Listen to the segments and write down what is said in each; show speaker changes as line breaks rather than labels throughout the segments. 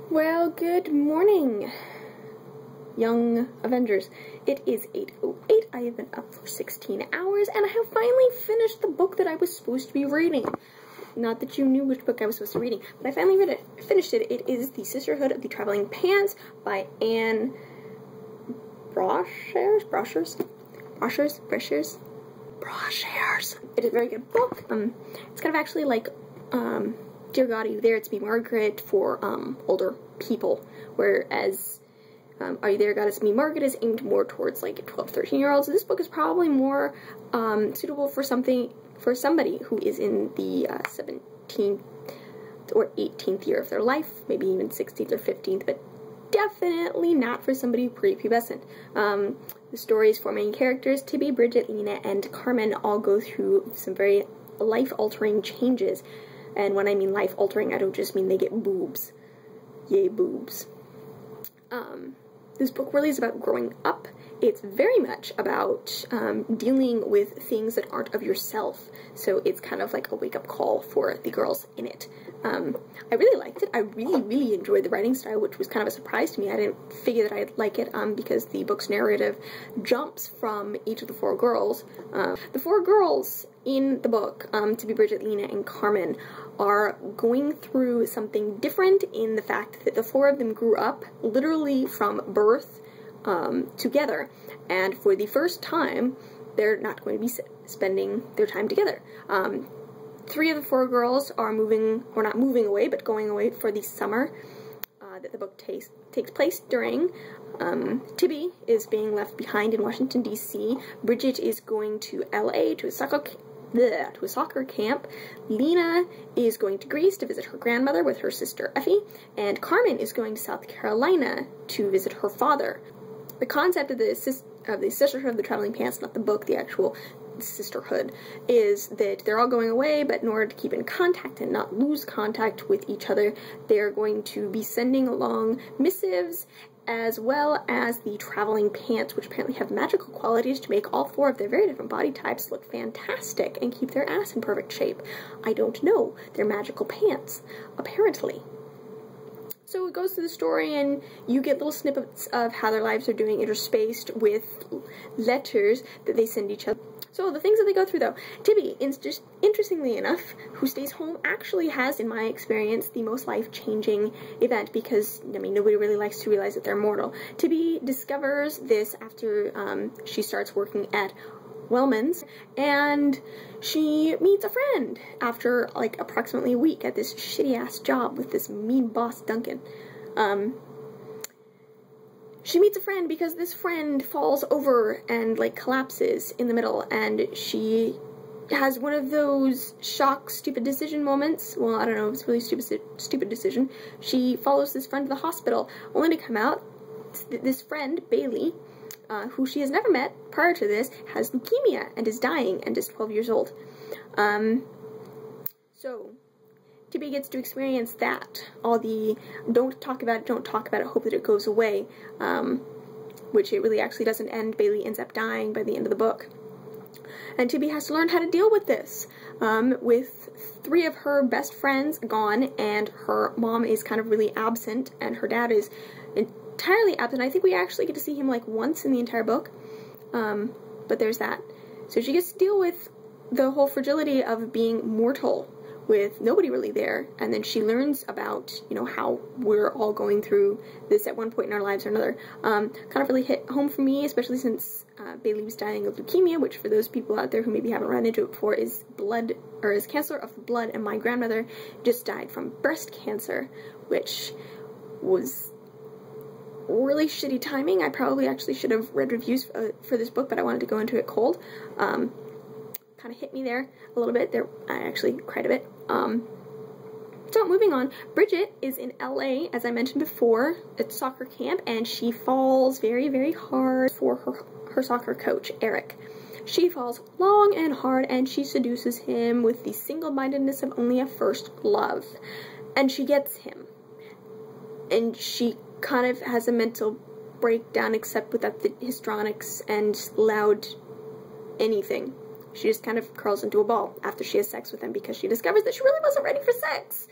Well, good morning, young Avengers. It is 8:08. I have been up for 16 hours, and I have finally finished the book that I was supposed to be reading. Not that you knew which book I was supposed to be reading, but I finally finished it. It is The Sisterhood of the Traveling Pants by Anne Brochers. It is a very good book. It's kind of actually like, Dear God, Are You There? It's Me, Margaret for older people, whereas Are You There, God, It's Me, Margaret is aimed more towards like 12 to 13-year-olds. So this book is probably more suitable for somebody who is in the 17th or 18th year of their life, maybe even 16th or 15th, but definitely not for somebody prepubescent. The story's four main characters, Tibby, Bridget, Lena, and Carmen, all go through some very life-altering changes. And when I mean life-altering, I don't just mean they get boobs. Yay, boobs. This book really is about growing up. It's very much about dealing with things that aren't of yourself. So it's kind of like a wake-up call for the girls in it. I really liked it. I really enjoyed the writing style, which was kind of a surprise to me. I didn't figure that I'd like it because the book's narrative jumps from each of the four girls. The four girls in the book, Tibby, Bridget, Lena, and Carmen, are going through something different in the fact that the four of them grew up literally from birth together, and for the first time they're not going to be spending their time together. Three of the four girls are not moving away, but going away for the summer that the book takes place during. Tibby is being left behind in Washington, D.C. Bridget is going to L.A. to a soccer camp. Lena is going to Greece to visit her grandmother with her sister Effie, and Carmen is going to South Carolina to visit her father. The concept of the Sisterhood of the Traveling Pants, not the book, the actual sisterhood, is that they're all going away, but in order to keep in contact and not lose contact with each other, they're going to be sending along missives as well as the traveling pants, which apparently have magical qualities to make all four of their very different body types look fantastic and keep their ass in perfect shape. I don't know. They're magical pants, apparently. So it goes through the story, and you get little snippets of how their lives are doing interspaced with letters that they send each other. So the things that they go through, though. Tibby, interestingly enough, who stays home, actually has, in my experience, the most life-changing event because, I mean, nobody really likes to realize that they're mortal. Tibby discovers this after she starts working at Wellman's, and she meets a friend after, like, approximately a week at this shitty-ass job with this mean boss, Duncan. She meets a friend because this friend falls over and, like, collapses in the middle, and she has one of those shock, stupid decision moments. Well, I don't know if it's really stupid decision. She follows this friend to the hospital, only to come out, this friend, Bailey, who she has never met prior to this, has leukemia and is dying and is 12 years old. So Tibby gets to experience that. All the don't talk about it, hope that it goes away, which it really actually doesn't end. Bailey ends up dying by the end of the book. And Tibby has to learn how to deal with this, with three of her best friends gone, and her mom is kind of really absent, and her dad is entirely absent. I think we actually get to see him like once in the entire book, but there's that. So she gets to deal with the whole fragility of being mortal with nobody really there, and then she learns about, you know, how we're all going through this at one point in our lives or another. Kind of really hit home for me, especially since Bailey was dying of leukemia, which for those people out there who maybe haven't run into it before is cancer of the blood, and my grandmother just died from breast cancer, which was really shitty timing. I probably actually should have read reviews for this book, but I wanted to go into it cold. Kind of hit me there a little bit. I actually cried a bit. So moving on, Bridget is in LA, as I mentioned before, at soccer camp, and she falls very hard for her soccer coach, Eric. She falls long and hard, and she seduces him with the single-mindedness of only a first love. And she gets him. And she kind of has a mental breakdown, except without the histrionics and loud anything. She just kind of curls into a ball after she has sex with him because she discovers that she really wasn't ready for sex.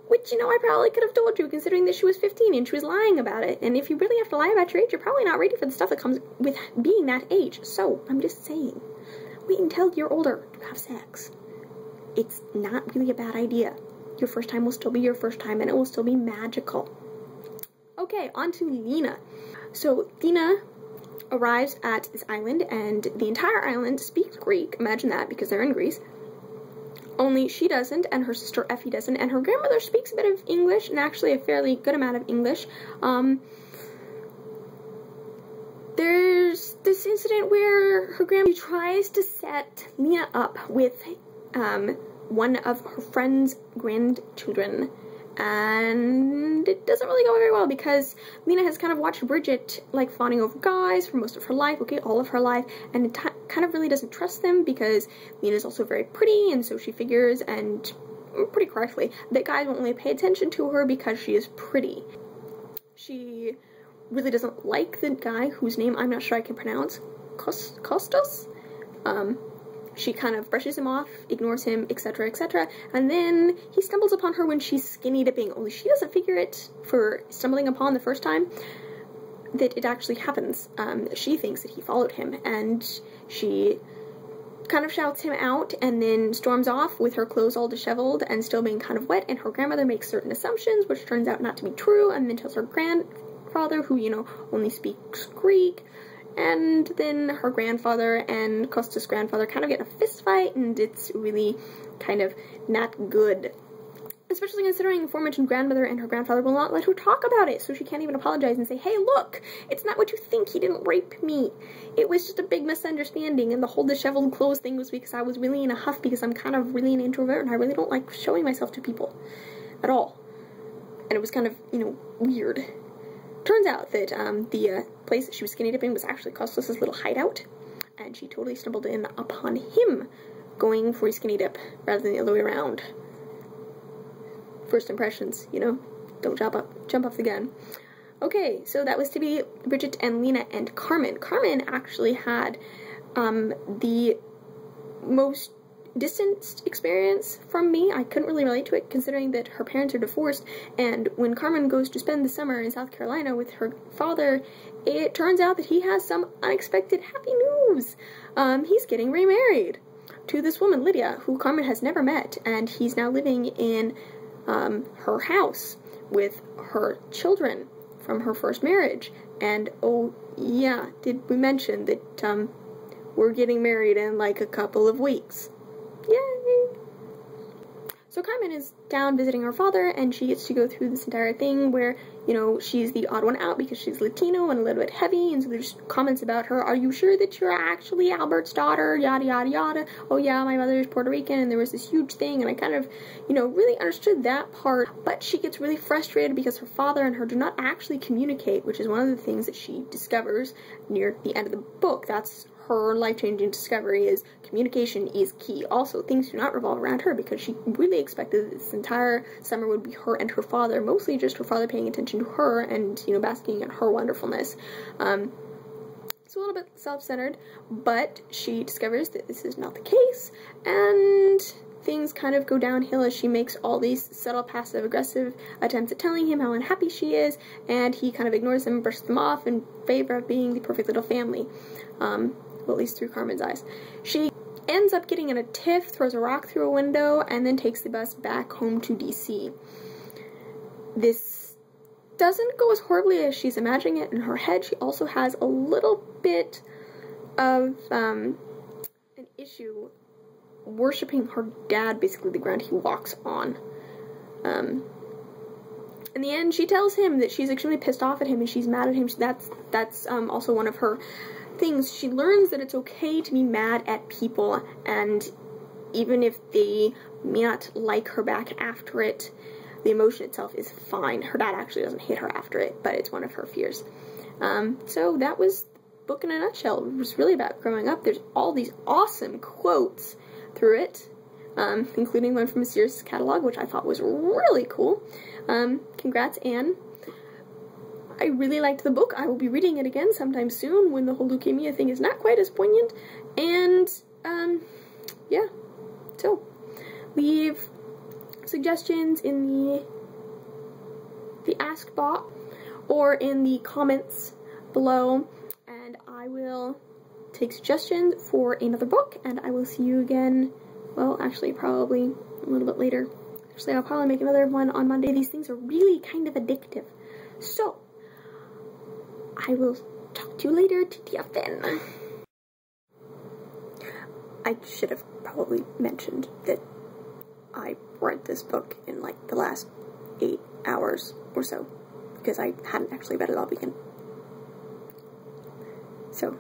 Which, you know, I probably could have told you, considering that she was 15 and she was lying about it. And if you really have to lie about your age, you're probably not ready for the stuff that comes with being that age. So, I'm just saying, wait until you're older to have sex. It's not really a bad idea. Your first time will still be your first time, and it will still be magical. Okay, on to Lena. So, Lena arrives at this island, and the entire island speaks Greek. Imagine that, because they're in Greece. Only she doesn't, and her sister Effie doesn't, and her grandmother speaks a bit of English, and actually a fairly good amount of English. There's this incident where her grandmother tries to set Lena up with one of her friend's grandchildren, and it doesn't really go very well because Lena has kind of watched Bridget like fawning over guys for most of her life, okay, all of her life, and it kind of really doesn't trust them because Lena's also very pretty, and so she figures, and pretty correctly, that guys won't really pay attention to her because she is pretty. She really doesn't like the guy whose name I'm not sure I can pronounce, Kostas? She kind of brushes him off, ignores him, etc., etc., and then he stumbles upon her when she's skinny dipping, only she doesn't figure it for stumbling upon the first time that it actually happens. She thinks that he followed him, and she kind of shouts him out and then storms off with her clothes all disheveled and still being kind of wet, and her grandmother makes certain assumptions, which turns out not to be true, and then tells her grandfather, who, you know, only speaks Greek, and then her grandfather and Kostas' grandfather kind of get in a fist fight, and it's really kind of not good. Especially considering the aforementioned grandmother and her grandfather will not let her talk about it, so she can't even apologize and say, hey, look, it's not what you think, he didn't rape me. It was just a big misunderstanding, and the whole disheveled clothes thing was because I was really in a huff because I'm kind of really an introvert, and I really don't like showing myself to people at all. And it was kind of, you know, weird. Turns out that the place that she was skinny dipping was actually Kostas' little hideout, and she totally stumbled in upon him going for a skinny dip rather than the other way around. First impressions, you know, don't jump off the gun. Okay, so that was to be Bridget and Lena and Carmen. Carmen actually had the most distant experience from me. I couldn't really relate to it considering that her parents are divorced, and when Carmen goes to spend the summer in South Carolina with her father, it turns out that he has some unexpected happy news. He's getting remarried to this woman, Lydia, who Carmen has never met, and he's now living in her house with her children from her first marriage. And oh yeah, did we mention that we're getting married in like a couple of weeks? Yay! So Carmen is down visiting her father, and she gets to go through this entire thing where, you know, she's the odd one out because she's Latino and a little bit heavy, and so there's comments about her. Are you sure that you're actually Albert's daughter? Yada, yada, yada. Oh yeah, my mother is Puerto Rican, and there was this huge thing, and I kind of, you know, really understood that part, but she gets really frustrated because her father and her do not actually communicate, which is one of the things that she discovers near the end of the book. That's her life-changing discovery, is communication is key. Also, things do not revolve around her because she really expected that this entire summer would be her and her father, mostly just her father paying attention to her and, you know, basking in her wonderfulness. It's a little bit self-centered, but she discovers that this is not the case, and things kind of go downhill as she makes all these subtle passive-aggressive attempts at telling him how unhappy she is, and he kind of ignores them and brushes them off in favor of being the perfect little family. Well, at least through Carmen's eyes. She ends up getting in a tiff, throws a rock through a window, and then takes the bus back home to DC. This doesn't go as horribly as she's imagining it in her head. She also has a little bit of an issue worshipping her dad, basically the ground he walks on. In the end, she tells him that she's extremely pissed off at him and she's mad at him. That's also one of her things. She learns that it's okay to be mad at people, and even if they may not like her back after it, the emotion itself is fine. Her dad actually doesn't hate her after it, but it's one of her fears. So that was the book in a nutshell. It was really about growing up. There's all these awesome quotes through it, including one from a Sears catalog, which I thought was really cool. Congrats, Anne. I really liked the book. I will be reading it again sometime soon when the whole leukemia thing is not quite as poignant. And, yeah. So, leave suggestions in the the Ask bot or in the comments below, and I will take suggestions for another book, and I will see you again, well, actually, probably a little bit later. Actually, I'll probably make another one on Monday. These things are really kind of addictive. So, I will talk to you later. TTF then. I should have probably mentioned that I read this book in like the last 8 hours or so, because I hadn't actually read it all weekend. So,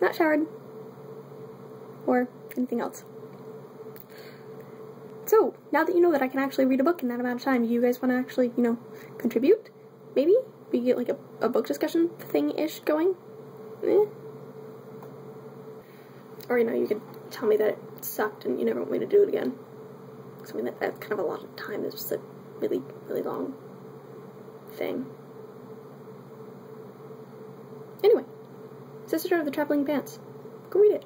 not showered or anything else. So, now that you know that I can actually read a book in that amount of time, you guys want to actually, you know, contribute? Maybe? We get like a book discussion thing-ish going? Or, you know, you could tell me that it sucked and you never want me to do it again. Because I mean, that's kind of a lot of time. It's just a really, really long thing. Anyway, Sister of the Traveling Pants. Go read it.